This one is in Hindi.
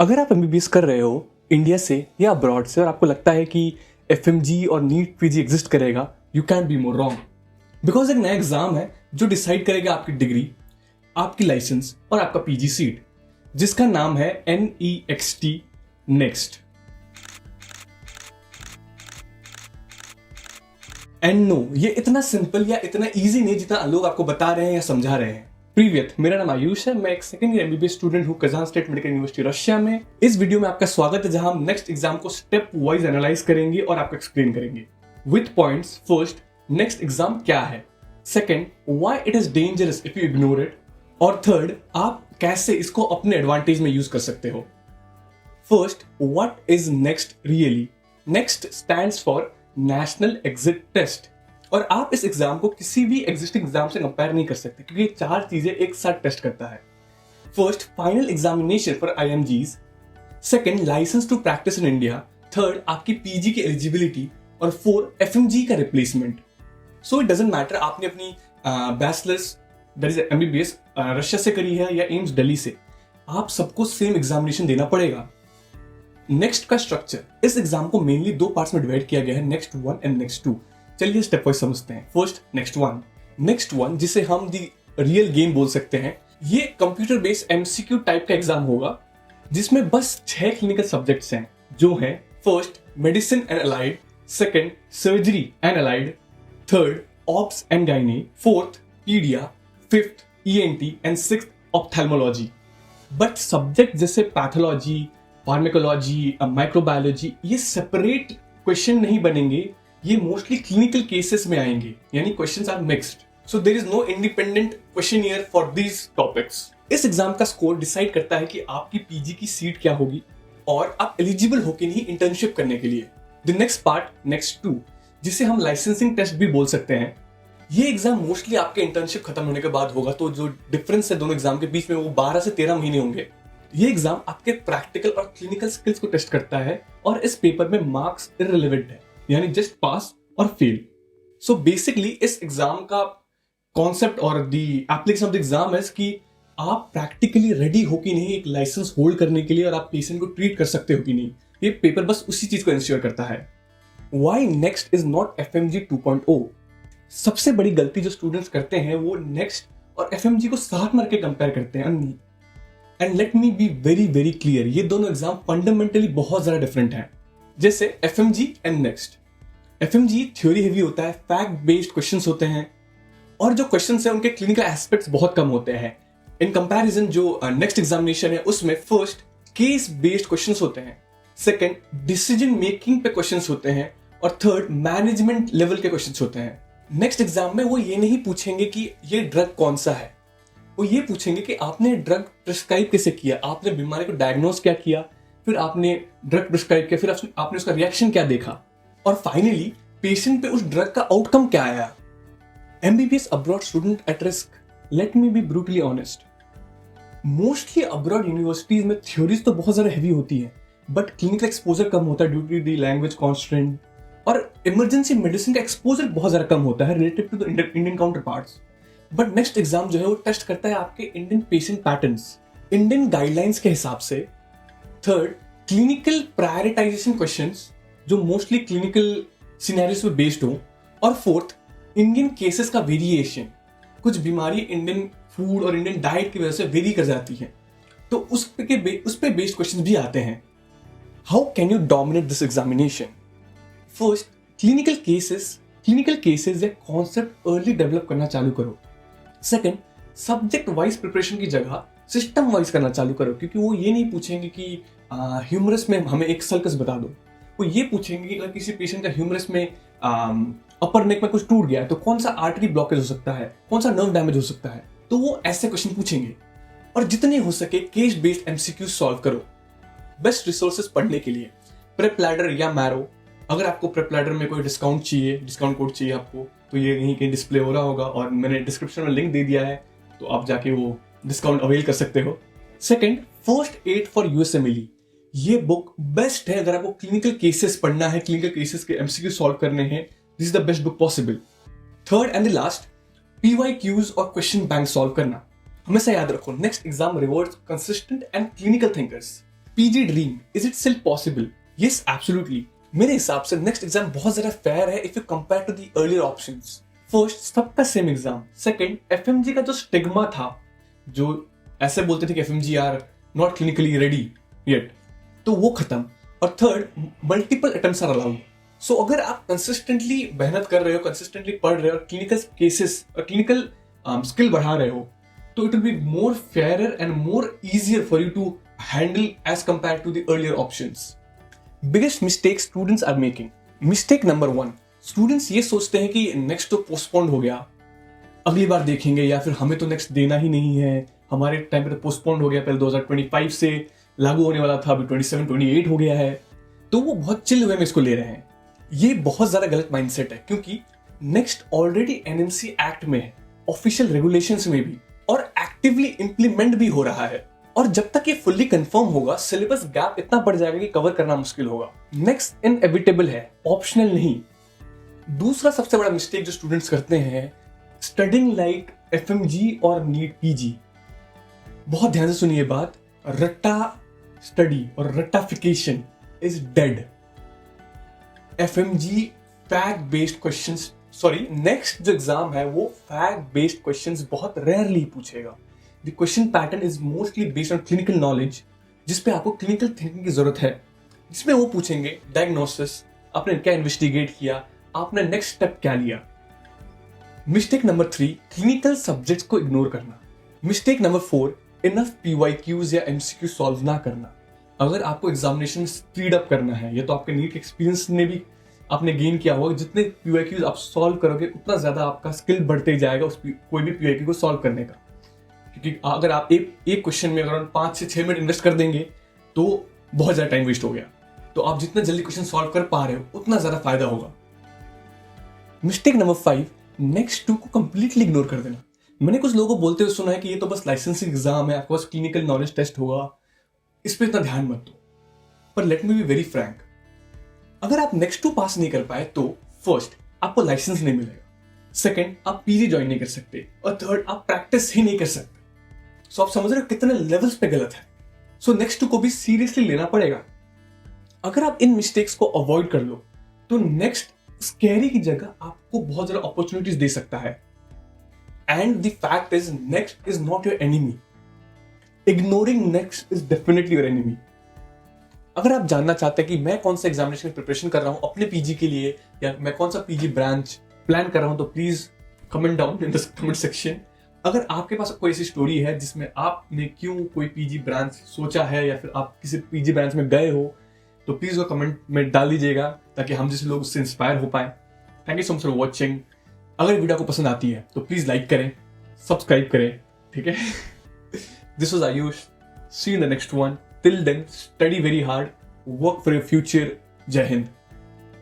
अगर आप एमबीबीएस कर रहे हो इंडिया से या अब्रॉड से और आपको लगता है कि एफएमजी और नीट पीजी एग्जिस्ट करेगा, you can be more wrong. Because एक नया एग्जाम है जो डिसाइड करेगा आपकी डिग्री, आपकी लाइसेंस और आपका पीजी सीट, जिसका नाम है NEXT नेक्स्ट। एंड नो, ये इतना सिंपल या इतना इजी नहीं जितना लोग आपको बता रहे हैं या समझा रहे हैं। प्रीवियत, मेरा नाम आयुष है, मैं एक सेकंड ईयर एमबीबीएस स्टूडेंट हूँ Kazan state medical university Russia में। इस वीडियो में आपका स्वागत है जहां हम नेक्स्ट एग्जाम को स्टेप वाइज एनालाइज करेंगे और आपको एक्सप्लेन करेंगे with points. First, next exam क्या है। Second, why it is dangerous if you ignore it. और थर्ड, आप कैसे इसको अपने एडवांटेज में यूज कर सकते हो। First, what is next really. Next stands for national exit test, और आप इस एग्जाम को किसी भी एग्जिस्टिंग एग्जाम से कंपेयर नहीं कर सकते क्योंकि ये चार चीजें एक साथ टेस्ट करता है। First, final examination for IMGs। Second, licence to practise in India. Third, आपकी पीजी की एलिजिबिलिटी। और फोर्थ, FMG का replacement. So it doesn't matter आपने अपनी bachelors that is MBBS Russia से करी है या एम्स दिल्ली से, आप सबको सेम एग्जामिनेशन देना पड़ेगा। नेक्स्ट का स्ट्रक्चर, इस एग्जाम को मेनली दो पार्ट्स में डिवाइड किया गया है, नेक्स्ट 1 एंड नेक्स्ट 2। चलिए स्टेप वाइज समझते हैं। फर्स्ट, नेक्स्ट वन जिसे हम दी रियल गेम बोल सकते हैं। ये कंप्यूटर बेस्ड MCQ टाइप का एग्जाम होगा जिसमें बस 6 क्लिनिकल सब्जेक्ट्स हैं जो हैं first, medicine and allied. Second, surgery and allied. Third, obs and gynae. Fourth, pedia. Fifth, ENT and sixth, ophthalmology. But subject जैसे पैथोलॉजी, फार्मेकोलॉजी, माइक्रोबायोलॉजी, ये सेपरेट क्वेश्चन नहीं बनेंगे, ये मोस्टली क्लिनिकल केसेस में आएंगे, यानी questions are mixed. So there is no independent questionnaire for these topics. इस एग्जाम का स्कोर डिसाइड करता है कि आपकी पीजी की सीट क्या होगी और आप एलिजिबल हो कि नहीं इंटर्नशिप करने के लिए। द नेक्स्ट पार्ट, नेक्स्ट 2, जिसे हम लाइसेंसिंग टेस्ट भी बोल सकते हैं। ये एग्जाम मोस्टली आपके इंटर्नशिप खत्म होने के बाद होगा, तो जो डिफरेंस है दोनों एग्जाम के बीच में वो 12 से 13 महीने होंगे। ये एग्जाम आपके प्रैक्टिकल और क्लिनिकल स्किल्स को टेस्ट करता है और इस पेपर में मार्क्स इररिलेवेंट है, यानी जस्ट पास और फेल। सो बेसिकली इस एग्जाम का कॉन्सेप्ट और the application of the exam है कि आप प्रैक्टिकली रेडी हो कि नहीं एक लाइसेंस होल्ड करने के लिए और आप पेशेंट को ट्रीट कर सकते हो कि नहीं। ये पेपर बस उसी चीज को इंश्योर करता है। Why next is not FMG 2.0। सबसे बड़ी गलती जो स्टूडेंट्स करते हैं वो नेक्स्ट और FMG को साथ मार के कंपेयर करते हैं। And let me be very very clear, ये दोनों एग्जाम फंडामेंटली बहुत ज्यादा डिफरेंट हैं। जैसे FMG and next, FMG theory heavy होता है, फैक्ट बेस्ड क्वेश्चंस होते हैं और जो क्वेश्चंस हैं उनके क्लिनिकल एस्पेक्ट्स बहुत कम होते हैं। इन कंपैरिजन जो नेक्स्ट एग्जामिनेशन है उसमें फर्स्ट, केस बेस्ड क्वेश्चंस होते हैं। सेकंड, डिसीजन मेकिंग पे क्वेश्चंस होते हैं। और थर्ड, मैनेजमेंट लेवल के क्वेश्चंस होते हैं। नेक्स्ट एग्जाम में वो ये नहीं पूछेंगे कि ये ड्रग कौन सा है, वो ये पूछेंगे कि आपने ड्रग प्रिस्क्राइब कैसे किया, आपने बीमारी को डायग्नोस क्या किया, फिर आपने ड्रग प्रिस्क्राइब किया, फिर आपने उसका रिएक्शन क्या देखा, और फाइनली पेशेंट पे उस ड्रग का आउटकम क्या आया। MBBS abroad student at risk, let me B brutally honest. Mostly abroad universities में थ्योरीज तो बहुत ज्यादा हेवी होती है बट क्लिनिकल एक्सपोजर कम होता है due to the language constraint, और इमरजेंसी मेडिसिन का एक्सपोजर बहुत ज्यादा कम होता है relative to the Indian counterparts. But next exam जो है वो टेस्ट करता है आपके Indian patient patterns, Indian guidelines के हिसाब से। थर्ड, क्लिनिकल प्रायोरिटाइजेशन क्वेश्चंस जो मोस्टली क्लिनिकल सिनेरियोस पे बेस्ड हो। और फोर्थ, इंडियन केसेस का वेरिएशन, कुछ बीमारी इंडियन फूड और इंडियन डाइट की वजह से वेरी कर जाती है, तो उस पे बेस्ड क्वेश्चंस भी आते हैं। How can you dominate this examination. First, clinical cases या कॉन्सेप्ट अर्ली डेवलप करना चालू करो। सेकंड, सब्जेक्ट वाइज प्रिपरेशन की जगह सिस्टम वाइज करना चालू करो, क्योंकि वो ये नहीं पूछेंगे कि ह्यूमरस में हमें एक सर्कस बता दो, वो ये पूछेंगे कि अगर किसी पेशेंट का ह्यूमरस में अपर नेक में कुछ टूट गया है तो कौन सा आर्टरी ब्लॉकेज हो सकता है, कौन सा नर्व डैमेज हो सकता है, तो वो ऐसे क्वेश्चन पूछेंगे। और जितने हो सके केस बेस्ड MCQ सॉल्व करो। बेस्ट रिसोर्सेज पढ़ने के लिए प्रेप लैडर या मैरो। अगर आपको प्रेप लैडर में कोई डिस्काउंट चाहिए, डिस्काउंट कोड चाहिए आपको, तो ये यहीं कहीं डिस्प्ले हो रहा होगा और मैंने डिस्क्रिप्शन में लिंक दे दिया है, तो आप जाके वो डिस्काउंट अवेल कर सकते हो। Second, first aid for USMLE, ये बुक बेस्ट है अगर आपको क्लिनिकल केसेस पढ़ना है, क्लिनिकल केसेस के MCQ सॉल्व करने हैं, this is the best book possible. Third and the last, PYQs और क्वेश्चन बैंक सॉल्व करना। हमेशा याद रखो, next exam rewards consistent and clinical thinkers. PG dream, is it still possible? Yes, absolutely. मेरे हिसाब से नेक्स्ट एग्जाम बहुत ज्यादा फेयर है if you compare to the earlier options. First, सबका सेम एग्जाम। सेकंड, एफएमजी का जो स्टिग्मा था, जो ऐसे बोलते थे कि FMG are not clinically ready yet, तो वो खत्म। और third, multiple attempts are allowed. So अगर आप कंसिस्टेंटली मेहनत कर रहे हो, कंसिस्टेंटली पढ़ रहे हो, क्लिनिकल केसेस और क्लिनिकल स्किल बढ़ा रहे हो, तो it will be more fairer and more easier for you to handle as compared to the earlier options. Biggest mistake students are making. Mistake number 1, students ये सोचते हैं कि नेक्स्ट तो पोस्टपोन्ड हो गया, अगली बार देखेंगे, या फिर हमें तो नेक्स्ट देना ही नहीं है, हमारे टाइम पे तो पोस्टपोन्ड हो गया, पहले 2025 से लागू होने वाला था, अभी 27-28 हो गया है, तो वो बहुत चिल वे में इसको ले रहे हैं। ये बहुत ज्यादा गलत माइंडसेट है, क्योंकि नेक्स्ट ऑलरेडी एनएमसी एक्ट में है, ऑफिशियल रेगुलेशंस में भी, और एक्टिवली इंप्लीमेंट भी हो रहा है। और जब तक ये फुल्ली कंफर्म होगा, सिलेबस गैप इतना बढ़ जाएगा कि कवर करना मुश्किल होगा। नेक्स्ट इनएविटेबल है, ऑप्शनल नहीं। दूसरा सबसे बड़ा मिस्टेक जो स्टूडेंट्स करते हैं, स्टडिंग लाइक एफएमजी और नीट पीजी। बहुत ध्यान से सुनिए बात, रट्टा स्टडी और रट्टाफिकेशन is dead. FMG fact based questions, sorry, next जो एग्जाम है वो फैक्ट बेस्ड क्वेश्चंस बहुत रेयरली पूछेगा। The question pattern is mostly based on clinical knowledge, जिसपे आपको क्लिनिकल थिंकिंग की जरूरत है, जिसमें वो पूछेंगे डायग्नोसिस, आपने क्या इन्वेस्टिगेट किया, आपने नेक्स्ट स्टेप क्या लिया। मिस्टेक नंबर 3, क्लिनिकल सब्जेक्ट्स को इग्नोर करना। मिस्टेक नंबर 4, इनफ पीवाईक्यूज या एमसीक्यू सॉल्व ना करना। अगर आपको एग्जामिनेशन में स्पीड अप करना है, ये तो आपके नीट एक्सपीरियंस ने भी आपने गेन किया होगा, जितने पीवाईक्यूज आप सॉल्व करोगे उतना ज्यादा आपका स्किल बढ़ते ही जाएगा उस कोई भी पीवाईक्यू को सॉल्व करने का। क्योंकि अगर आप एक क्वेश्चन में अगर 5 से 6 मिनट इन्वेस्ट कर देंगे तो बहुत ज्यादा टाइम वेस्ट हो गया। तो आप जितना जल्दी क्वेश्चन सॉल्व कर पा रहे हो उतना ज्यादा फायदा होगा। मिस्टेक नंबर 5, नेक्स्ट 2 को कंप्लीटली इग्नोर कर देना। मैंने कुछ लोगों को बोलते हुए सुना है कि ये तो बस लाइसेंसिंग एग्जाम है, आपके पास क्लिनिकल नॉलेज टेस्ट होगा, इस पर इतना ध्यान मत दो। पर let me be very Frank, अगर आप नेक्स्ट 2 पास नहीं कर पाए तो फर्स्ट, आपको लाइसेंस नहीं मिलेगा, सेकंड, आप पीजी ज्वाइन नहीं कर सकते, और थर्ड, आप प्रैक्टिस ही नहीं कर सकते। सो आप समझ रहे हो कितने लेवल्स पे गलत है। सो नेक्स्ट 2 को भी सीरियसली लेना पड़ेगा। अगर आप इन मिस्टेक्स को अवॉइड कर लो तो नेक्स्ट स्कैरी की जगह आपको बहुत ज्यादा अपॉर्चुनिटीज दे सकता है। And the fact is, next is not your enemy. Ignoring next is definitely your enemy. अगर आप जानना चाहते हैं कि मैं कौन सा एग्जामिनेशन की प्रिपरेशन कर रहा हूं अपने पीजी के लिए, या मैं कौन सा पीजी ब्रांच प्लान कर रहा हूं, तो please comment down in the comment section. अगर आपके पास कोई ऐसी स्टोरी है जिसमें आपने क्यों कोई पीजी ब्रांच सोचा है, या फिर आप किसी पीजी ब्रांच में गए हो, तो प्लीज वो कमेंट में डाल दीजिएगा, ताकि हम जैसे लोग उससे इंस्पायर हो पाए। Thank you so much for watching. अगर वीडियो को पसंद आती है तो प्लीज लाइक करें, सब्सक्राइब करें, ठीक है। This was Ayush, see you in the next one. Till then, study very hard, work for your future. जय हिंद।